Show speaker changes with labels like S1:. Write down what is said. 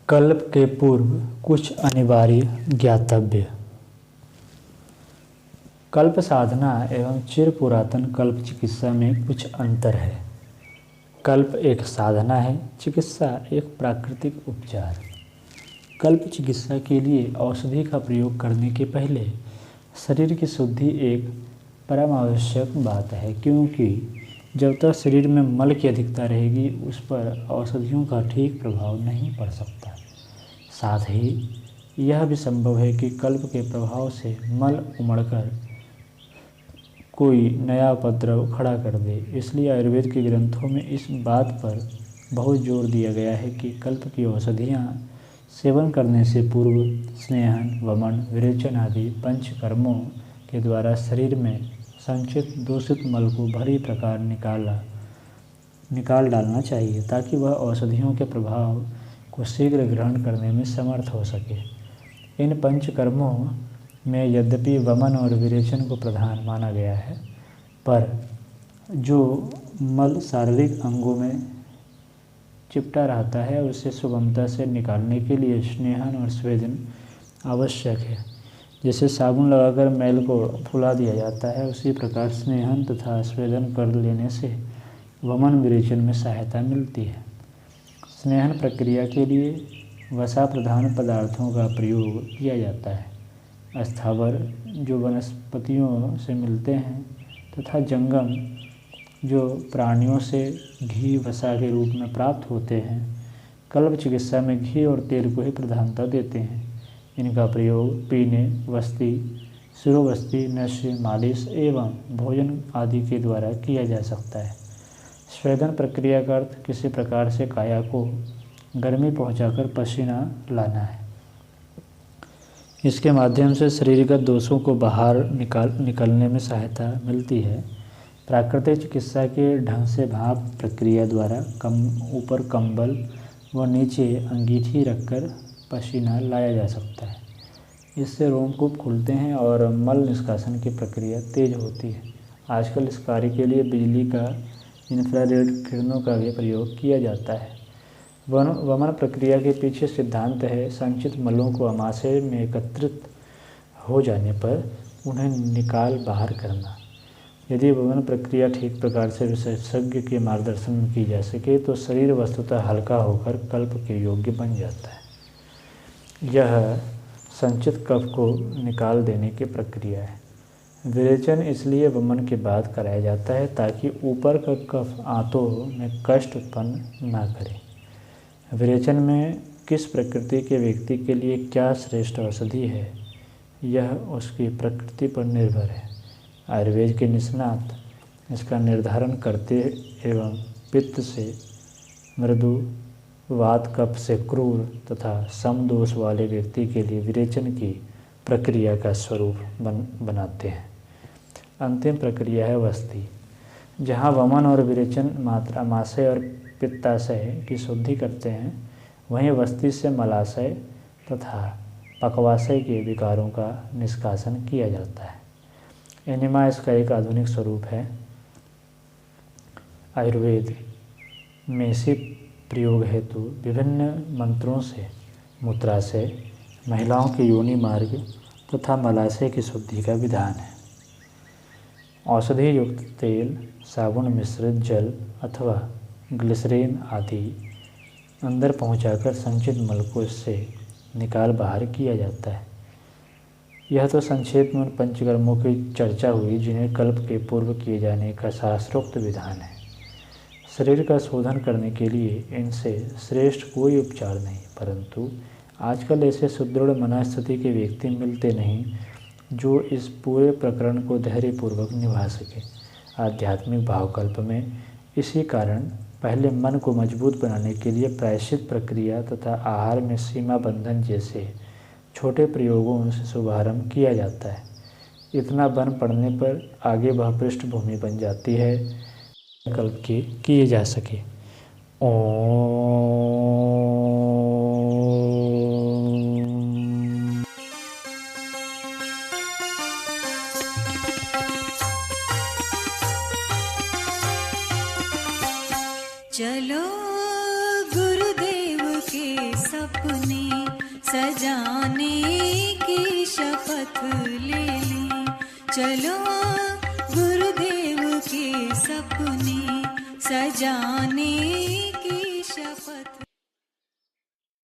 S1: कल्प के पूर्व कुछ अनिवार्य ज्ञातव्य। कल्प साधना एवं चिर पुरातन कल्प चिकित्सा में कुछ अंतर है। कल्प एक साधना है, चिकित्सा एक प्राकृतिक उपचार। कल्प चिकित्सा के लिए औषधि का प्रयोग करने के पहले शरीर की शुद्धि एक परम आवश्यक बात है, क्योंकि जब तक शरीर में मल की अधिकता रहेगी उस पर औषधियों का ठीक प्रभाव नहीं पड़ सकता। साथ ही यह भी संभव है कि कल्प के प्रभाव से मल उमड़कर कोई नया उपद्रव खड़ा कर दे। इसलिए आयुर्वेद के ग्रंथों में इस बात पर बहुत जोर दिया गया है कि कल्प की औषधियाँ सेवन करने से पूर्व स्नेहन, वमन, विरेचन आदि पंचकर्मों के द्वारा शरीर में संचित दूषित मल को भली प्रकार निकाल डालना चाहिए, ताकि वह औषधियों के प्रभाव को शीघ्र ग्रहण करने में समर्थ हो सके। इन पंचकर्मों में यद्यपि वमन और विरेचन को प्रधान माना गया है, पर जो मल शारीरिक अंगों में चिपटा रहता है उसे सुगमता से निकालने के लिए स्नेहन और स्वेदन आवश्यक है। जैसे साबुन लगाकर मैल को फुला दिया जाता है, उसी प्रकार स्नेहन तथा स्वेदन कर लेने से वमन विरेचन में सहायता मिलती है। स्नेहन प्रक्रिया के लिए वसा प्रधान पदार्थों का प्रयोग किया जाता है। स्थावर जो वनस्पतियों से मिलते हैं तथा जंगम जो प्राणियों से घी वसा के रूप में प्राप्त होते हैं। कल्प चिकित्सा में घी और तेल को ही प्रधानता देते हैं। इनका प्रयोग पीने, वस्ती, शिरोवस्ती, नस्य, मालिश एवं भोजन आदि के द्वारा किया जा सकता है। स्वेदन प्रक्रिया का अर्थ किसी प्रकार से काया को गर्मी पहुंचाकर पसीना लाना है। इसके माध्यम से शरीरगत दोषों को बाहर निकलने में सहायता मिलती है। प्राकृतिक चिकित्सा के ढंग से भाप प्रक्रिया द्वारा ऊपर कंबल व नीचे अंगीठी रखकर पसीना लाया जा सकता है। इससे रोमकूप खुलते हैं और मल निष्कासन की प्रक्रिया तेज होती है। आजकल इस कार्य के लिए बिजली का इंफ्रारेड किरणों का भी प्रयोग किया जाता है। वमन प्रक्रिया के पीछे सिद्धांत है संचित मलों को आमाशय में एकत्रित हो जाने पर उन्हें निकाल बाहर करना। यदि वमन प्रक्रिया ठीक प्रकार से विशेषज्ञ के मार्गदर्शन में की जा सके तो शरीर वस्तुतः हल्का होकर कल्प के योग्य बन जाता है। यह संचित कफ को निकाल देने की प्रक्रिया है। विरेचन इसलिए वमन के बाद कराया जाता है ताकि ऊपर का कफ आंतों में कष्ट उत्पन्न न करे। विरेचन में किस प्रकृति के व्यक्ति के लिए क्या श्रेष्ठ औषधि है, यह उसकी प्रकृति पर निर्भर है। आयुर्वेद के निष्णात इसका निर्धारण करते एवं पित्त से मृदु, वात कफ से क्रूर तथा समदोष वाले व्यक्ति के लिए विरेचन की प्रक्रिया का स्वरूप बनाते हैं। अंतिम प्रक्रिया है वस्ती, जहाँ वमन और विरेचन मात्रा आमाशय और पित्ताशय की शुद्धि करते हैं। वहीं वस्ती से मलाशय तथा पकवाशय के विकारों का निष्कासन किया जाता है। एनिमा इसका एक आधुनिक स्वरूप है। आयुर्वेद में इसी प्रयोग हेतु विभिन्न मंत्रों से मूत्राशय, महिलाओं के योनि मार्ग तथा मलाशय की शुद्धि का विधान है। औषधि युक्त तेल, साबुन मिश्रित जल अथवा ग्लिसरीन आदि अंदर पहुंचाकर संचित मल को इससे निकाल बाहर किया जाता है। यह तो संक्षेप में उन पंचकर्मों की चर्चा हुई जिन्हें कल्प के पूर्व किए जाने का शास्त्रोक्त विधान है। शरीर का शोधन करने के लिए इनसे श्रेष्ठ कोई उपचार नहीं, परंतु आजकल ऐसे सुदृढ़ मनस्थिति के व्यक्ति मिलते नहीं जो इस पूरे प्रकरण को धैर्यपूर्वक निभा सके। आध्यात्मिक भावकल्प में इसी कारण पहले मन को मजबूत बनाने के लिए प्रायश्चित प्रक्रिया तथा आहार में सीमा बंधन जैसे छोटे प्रयोगों से शुभारंभ किया जाता है। इतना बन पड़ने पर आगे वह पृष्ठभूमि बन जाती है कल्प के किए जा सके।
S2: चलो गुरुदेव के सपने सजाने की शपथ ले ली। चलो गुरुदेव के सपने सजाने